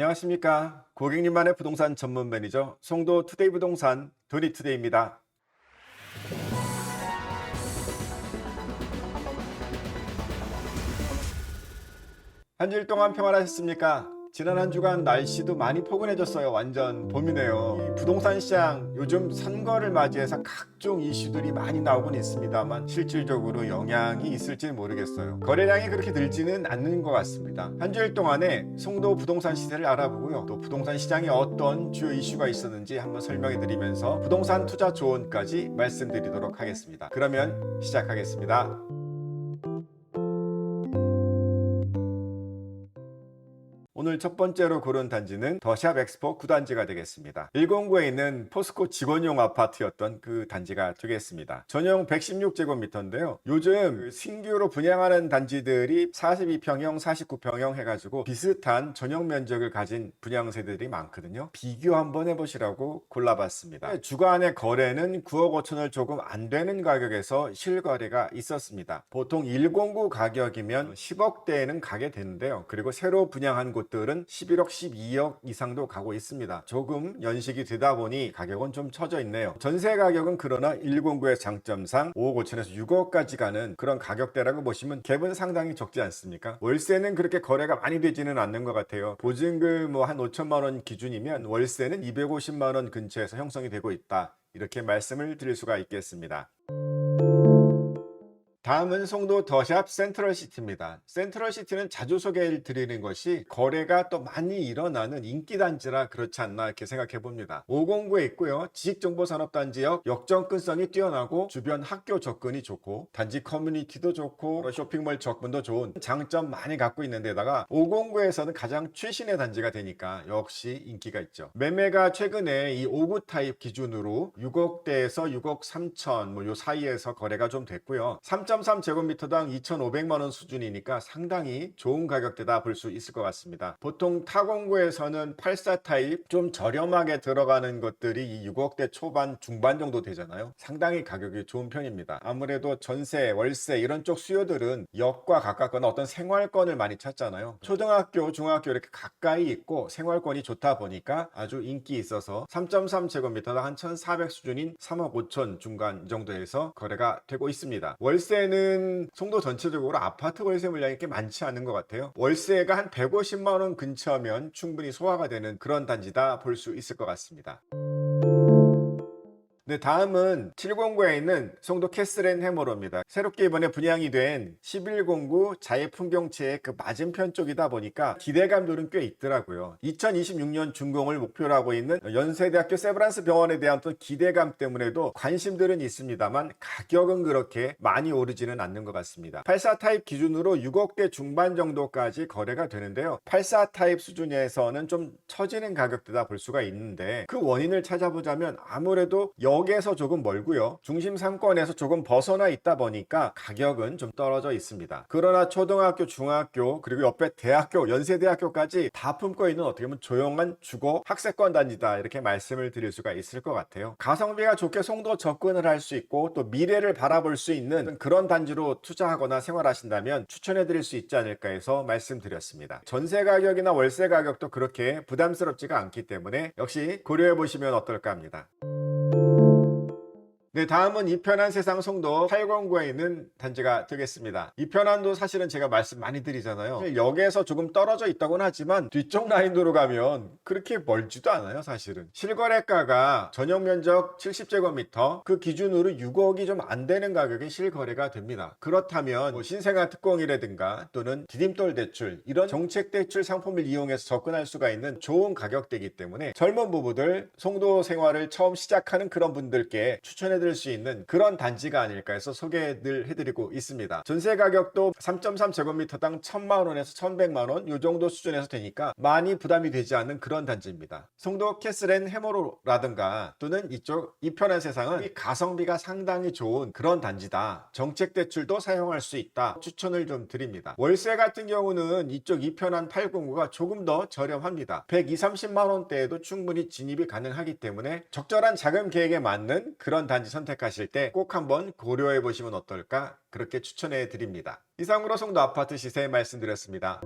안녕하십니까. 고객님만의 부동산 전문 매니저 송도 투데이 부동산 도리투데이입니다. 한 주일 동안 평안하셨습니까? 지난 한 주간 날씨도 많이 포근해졌어요. 완전 봄이네요. 이 부동산 시장 요즘 선거를 맞이해서 각종 이슈들이 많이 나오곤 있습니다만 실질적으로 영향이 있을지는 모르겠어요. 거래량이 그렇게 늘지는 않는 것 같습니다. 한 주일 동안에 송도 부동산 시세를 알아보고요. 또 부동산 시장에 어떤 주요 이슈가 있었는지 한번 설명해 드리면서 부동산 투자 조언까지 말씀드리도록 하겠습니다. 그러면 시작하겠습니다. 오늘 첫 번째로 고른 단지는 더샵 엑스포 9단지가 되겠습니다. 109에 있는 포스코 직원용 아파트였던 그 단지가 되겠습니다. 전용 116제곱미터인데요. 요즘 신규로 분양하는 단지들이 42평형, 49평형 해가지고 비슷한 전용 면적을 가진 분양세들이 많거든요. 비교 한번 해보시라고 골라봤습니다. 주간의 거래는 9억 5천을 조금 안 되는 가격에서 실거래가 있었습니다. 보통 109 가격이면 10억대에는 가게 되는데요. 그리고 새로 분양한 곳 들은 11억, 12억 이상도 가고 있습니다. 조금 연식이 되다 보니 가격은 좀 처져 있네요. 전세 가격은 그러나 109의 장점상 5억 5천에서 6억까지 가는 그런 가격대라고 보시면 갭은 상당히 적지 않습니까? 월세는 그렇게 거래가 많이 되지는 않는 것 같아요. 보증금 한 5천만 원 기준이면 월세는 250만 원 근처에서 형성이 되고 있다. 이렇게 말씀을 드릴 수가 있겠습니다. 다음은 송도 더샵 센트럴시티입니다. 센트럴시티는 자주 소개를 드리는 것이 거래가 또 많이 일어나는 인기단지라 그렇지 않나 이렇게 생각해 봅니다. 509에 있고요. 지식정보산업단지역 역접근성이 뛰어나고 주변 학교 접근이 좋고 단지 커뮤니티도 좋고 쇼핑몰 접근도 좋은 장점 많이 갖고 있는 데다가 509에서는 가장 최신의 단지가 되니까 역시 인기가 있죠. 매매가 최근에 이 5구 타입 기준으로 6억대에서 6억 3천 요 사이에서 거래가 좀 됐고요. 3.3제곱미터당 2,500만원 수준이니까 상당히 좋은 가격대다 볼 수 있을 것 같습니다. 보통 타공구에서는 84 타입 좀 저렴하게 들어가는 것들이 이 6억대 초반 중반 정도 되잖아요. 상당히 가격이 좋은 편입니다. 아무래도 전세, 월세 이런 쪽 수요들은 역과 가깝거나 어떤 생활권을 많이 찾잖아요. 초등학교, 중학교 이렇게 가까이 있고 생활권이 좋다 보니까 아주 인기 있어서 3.3제곱미터당 한 1,400 수준인 3억 5천 중간 정도에서 거래가 되고 있습니다. 월세는 송도 전체적으로 아파트 월세 물량이 이렇게 많지 않은 것 같아요. 월세가 한 150만 원 근처면 충분히 소화가 되는 그런 단지다 볼 수 있을 것 같습니다. 네, 다음은 709에 있는 송도 캐슬앤 해머로입니다. 새롭게 이번에 분양이 된 1109 자해풍경채의 그 맞은편 쪽이다 보니까 기대감들은 꽤 있더라고요. 2026년 준공을 목표로 하고 있는 연세대학교 세브란스 병원에 대한 또 기대감 때문에도 관심들은 있습니다만 가격은 그렇게 많이 오르지는 않는 것 같습니다. 84 타입 기준으로 6억대 중반 정도까지 거래가 되는데요. 84 타입 수준에서는 좀 처지는 가격대다 볼 수가 있는데 그 원인을 찾아보자면 아무래도 역에서 조금 멀고요. 중심 상권에서 조금 벗어나 있다 보니까 가격은 좀 떨어져 있습니다. 그러나 초등학교, 중학교 그리고 옆에 대학교, 연세대학교까지 다 품고 있는 어떻게 보면 조용한 주거 학세권 단지다 이렇게 말씀을 드릴 수가 있을 것 같아요. 가성비가 좋게 송도 접근을 할 수 있고 또 미래를 바라볼 수 있는 그런 단지로 투자하거나 생활하신다면 추천해 드릴 수 있지 않을까 해서 말씀드렸습니다. 전세 가격이나 월세 가격도 그렇게 부담스럽지가 않기 때문에 역시 고려해 보시면 어떨까 합니다. 네, 다음은 이편한 세상 송도 809에 있는 단지가 되겠습니다. 이편한도 사실은 제가 말씀 많이 드리잖아요. 역에서 조금 떨어져 있다고는 하지만 뒤쪽 라인으로 가면 그렇게 멀지도 않아요. 사실은 실거래가가 전용 면적 70제곱미터 그 기준으로 6억이 좀 안 되는 가격에 실거래가 됩니다. 그렇다면 뭐 신생아 특공이라든가 또는 디딤돌 대출 이런 정책 대출 상품을 이용해서 접근할 수가 있는 좋은 가격대이기 때문에 젊은 부부들 송도 생활을 처음 시작하는 그런 분들께 추천해드릴 수 있는 그런 단지가 아닐까 해서 소개를 해드리고 있습니다. 전세 가격도 3.3제곱미터당 1,000만원에서 1,100만원 이 정도 수준에서 되니까 많이 부담이 되지 않는 그런 단지입니다. 송도 캐슬앤 해머로라든가 또는 이쪽 이편한 세상은 이 가성비가 상당히 좋은 그런 단지다. 정책 대출도 사용할 수 있다. 추천을 좀 드립니다. 월세 같은 경우는 이쪽 이편한 809가 조금 더 저렴합니다. 120, 30만원대에도 충분히 진입이 가능하기 때문에 적절한 자금 계획에 맞는 그런 단지 선택하실 때 꼭 한번 고려해 보시면 어떨까 그렇게 추천해 드립니다. 이상으로 송도 아파트 시세 말씀드렸습니다.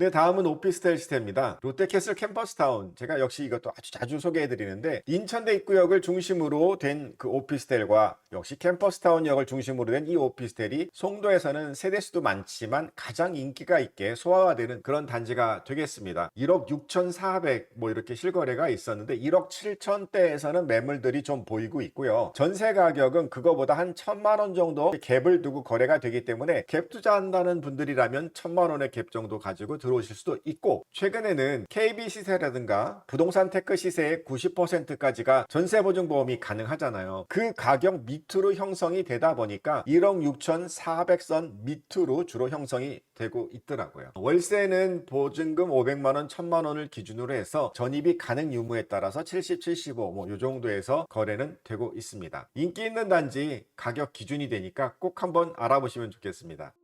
네, 다음은 오피스텔 시세입니다. 롯데캐슬 캠퍼스타운. 제가 역시 이것도 아주 자주 소개해드리는데 인천대 입구역을 중심으로 된 그 오피스텔과 역시 캠퍼스타운역을 중심으로 된 이 오피스텔이 송도에서는 세대수도 많지만 가장 인기가 있게 소화되는 그런 단지가 되겠습니다. 1억 6,400 뭐 이렇게 실거래가 있었는데 1억 7천대에서는 매물들이 좀 보이고 있고요. 전세 가격은 그거보다 한 1,000만 원 정도 갭을 두고 거래가 되기 때문에 갭 투자한다는 분들이라면 1,000만 원의 갭 정도 가지고 들어오실 수도 있고, 최근에는 KB 시세라든가 부동산 테크 시세의 90%까지가 전세보증보험이 가능하잖아요. 그 가격 밑으로 형성이 되다 보니까 1억 6,400선 밑으로 주로 형성이 되고 있더라고요. 월세는 보증금 500만 원, 1,000만 원을 기준으로 해서 전입이 가능 유무에 따라서 70, 75 뭐 요 정도에서 거래는 되고 있습니다. 인기 있는 단지 가격 기준이 되니까 꼭 한번 알아보시면 좋겠습니다.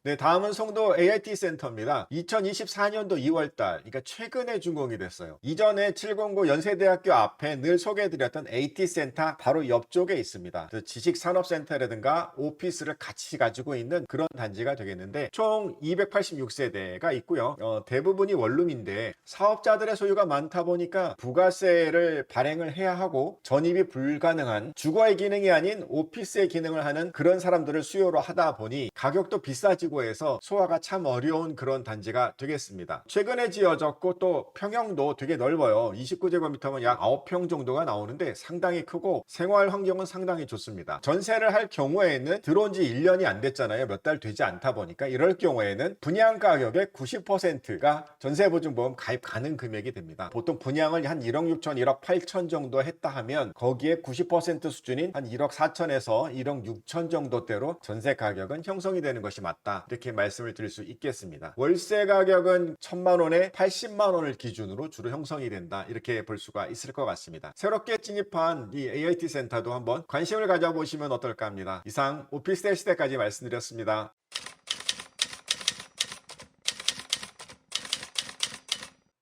네, 다음은 송도 AIT 센터입니다. 2024년도 2월달, 그러니까 최근에 준공이 됐어요. 이전에 709 연세대학교 앞에 늘 소개해드렸던 AT 센터 바로 옆쪽에 있습니다. 지식산업센터라든가 오피스를 같이 가지고 있는 그런 단지가 되겠는데 총 286세대가 있고요. 대부분이 원룸인데 사업자들의 소유가 많다 보니까 부가세를 발행을 해야 하고 전입이 불가능한 주거의 기능이 아닌 오피스의 기능을 하는 그런 사람들을 수요로 하다 보니 가격도 비싸지고 해서 소화가 참 어려운 그런 단지가 되겠습니다. 최근에 지어졌고 또 평형도 되게 넓어요. 29제곱미터면 약 9평 정도가 나오는데 상당히 크고 생활 환경은 상당히 좋습니다. 전세를 할 경우에는 들어온 지 1년이 안 됐잖아요. 몇 달 되지 않다 보니까 이럴 경우에는 분양 가격의 90%가 전세보증보험 가입 가능 금액이 됩니다. 보통 분양을 한 1억 6천, 1억 8천 정도 했다 하면 거기에 90% 수준인 한 1억 4천에서 1억 6천 정도대로 전세 가격은 형성이 되는 것이 맞다, 이렇게 말씀을 드릴 수 있겠습니다. 월세 가격은 1,000만 원에 80만 원을 기준으로 주로 형성이 된다, 이렇게 볼 수가 있을 것 같습니다. 새롭게 진입한 이 AIT 센터도 한번 관심을 가져보시면 어떨까 합니다. 이상 오피스텔 시대까지 말씀드렸습니다.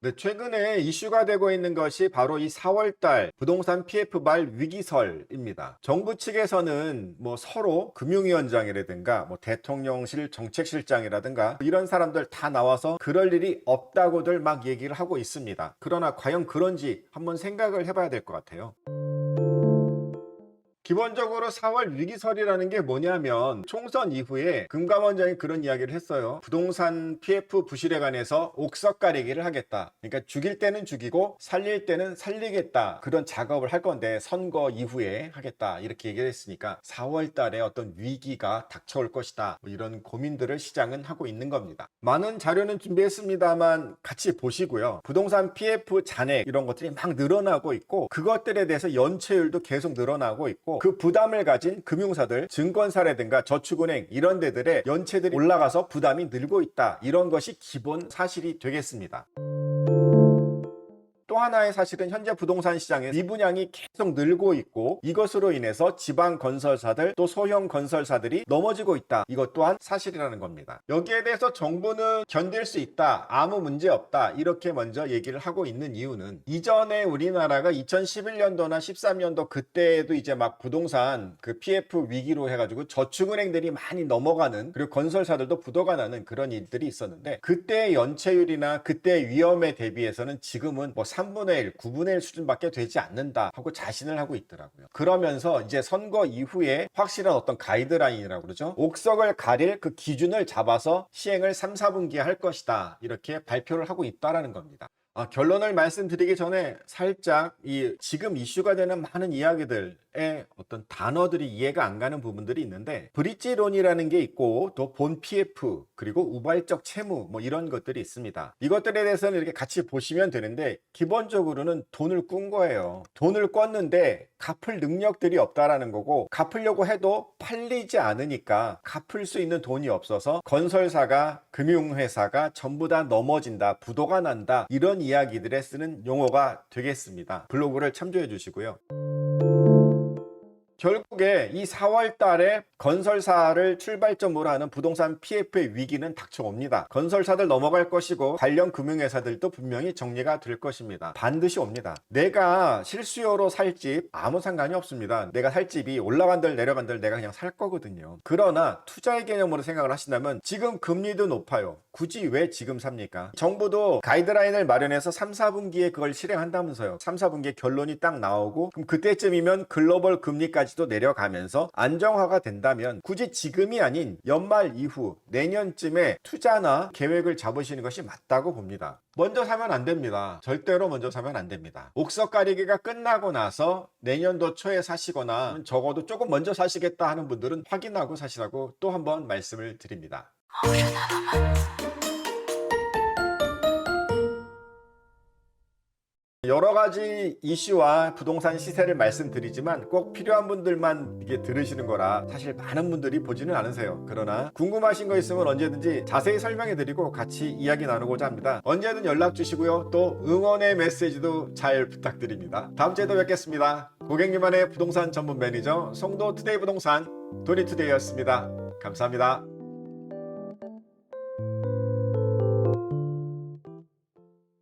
네, 최근에 이슈가 되고 있는 것이 바로 이 4월달 부동산 PF발 위기설입니다. 정부 측에서는 뭐 서로 금융위원장이라든가 뭐 대통령실 정책실장이라든가 이런 사람들 다 나와서 그럴 일이 없다고들 막 얘기를 하고 있습니다. 그러나 과연 그런지 한번 생각을 해봐야 될 것 같아요. 기본적으로 4월 위기설이라는 게 뭐냐면 총선 이후에 금감원장이 그런 이야기를 했어요. 부동산 PF 부실에 관해서 옥석 가리기를 하겠다. 그러니까 죽일 때는 죽이고 살릴 때는 살리겠다. 그런 작업을 할 건데 선거 이후에 하겠다, 이렇게 얘기를 했으니까 4월 달에 어떤 위기가 닥쳐올 것이다, 뭐 이런 고민들을 시장은 하고 있는 겁니다. 많은 자료는 준비했습니다만 같이 보시고요. 부동산 PF 잔액 이런 것들이 막 늘어나고 있고 그것들에 대해서 연체율도 계속 늘어나고 있고 그 부담을 가진 금융사들, 증권사라든가 저축은행 이런 데들의 연체들이 올라가서 부담이 늘고 있다, 이런 것이 기본 사실이 되겠습니다. 또 하나의 사실은 현재 부동산 시장에 미분양이 계속 늘고 있고 이것으로 인해서 지방 건설사들 또 소형 건설사들이 넘어지고 있다, 이것 또한 사실이라는 겁니다. 여기에 대해서 정부는 견딜 수 있다, 아무 문제 없다, 이렇게 먼저 얘기를 하고 있는 이유는 이전에 우리나라가 2011년도나 13년도 그때에도 이제 막 부동산 그 PF 위기로 해가지고 저축은행들이 많이 넘어가는, 그리고 건설사들도 부도가 나는 그런 일들이 있었는데 그때의 연체율이나 그때의 위험에 대비해서는 지금은 뭐 3분의 1, 9분의 1 수준밖에 되지 않는다 하고 자신을 하고 있더라고요. 그러면서 이제 선거 이후에 확실한 어떤 가이드라인이라고 그러죠. 옥석을 가릴 그 기준을 잡아서 시행을 3, 4분기에 할 것이다, 이렇게 발표를 하고 있다라는 겁니다. 결론을 말씀드리기 전에 살짝 이 지금 이슈가 되는 많은 이야기들의 어떤 단어들이 이해가 안 가는 부분들이 있는데 브릿지론이라는 게 있고 또 본 PF 그리고 우발적 채무 뭐 이런 것들이 있습니다. 이것들에 대해서는 이렇게 같이 보시면 되는데 기본적으로는 돈을 꾼 거예요. 돈을 꿨는데 갚을 능력들이 없다라는 거고 갚으려고 해도 팔리지 않으니까 갚을 수 있는 돈이 없어서 건설사가 금융회사가 전부 다 넘어진다, 부도가 난다, 이런 이야기들에 쓰는 용어가 되겠습니다. 블로그를 참조해 주시고요. 결국에 이 4월 달에 건설사를 출발점으로 하는 부동산 PF의 위기는 닥쳐옵니다. 건설사들 넘어갈 것이고 관련 금융회사들도 분명히 정리가 될 것입니다. 반드시 옵니다. 내가 실수요로 살 집 아무 상관이 없습니다. 내가 살 집이 올라간들 내려간들 내가 그냥 살 거거든요. 그러나 투자의 개념으로 생각을 하신다면 지금 금리도 높아요. 굳이 왜 지금 삽니까? 정부도 가이드라인을 마련해서 3, 4분기에 그걸 실행한다면서요. 3, 4분기에 결론이 딱 나오고 그럼 그때쯤이면 글로벌 금리까지도 내려가면서 안정화가 된다면 굳이 지금이 아닌 연말 이후 내년쯤에 투자나 계획을 잡으시는 것이 맞다고 봅니다. 먼저 사면 안 됩니다. 절대로 먼저 사면 안 됩니다. 옥석 가리기가 끝나고 나서 내년도 초에 사시거나 적어도 조금 먼저 사시겠다 하는 분들은 확인하고 사시라고 또 한번 말씀을 드립니다. 여러 가지 이슈와 부동산 시세를 말씀드리지만 꼭 필요한 분들만 이게 들으시는 거라 사실 많은 분들이 보지는 않으세요. 그러나 궁금하신 거 있으면 언제든지 자세히 설명해 드리고 같이 이야기 나누고자 합니다. 언제든 연락 주시고요. 또 응원의 메시지도 잘 부탁드립니다. 다음 주에도 뵙겠습니다. 고객님만의 부동산 전문 매니저 송도투데이 부동산 도니투데이였습니다. 감사합니다.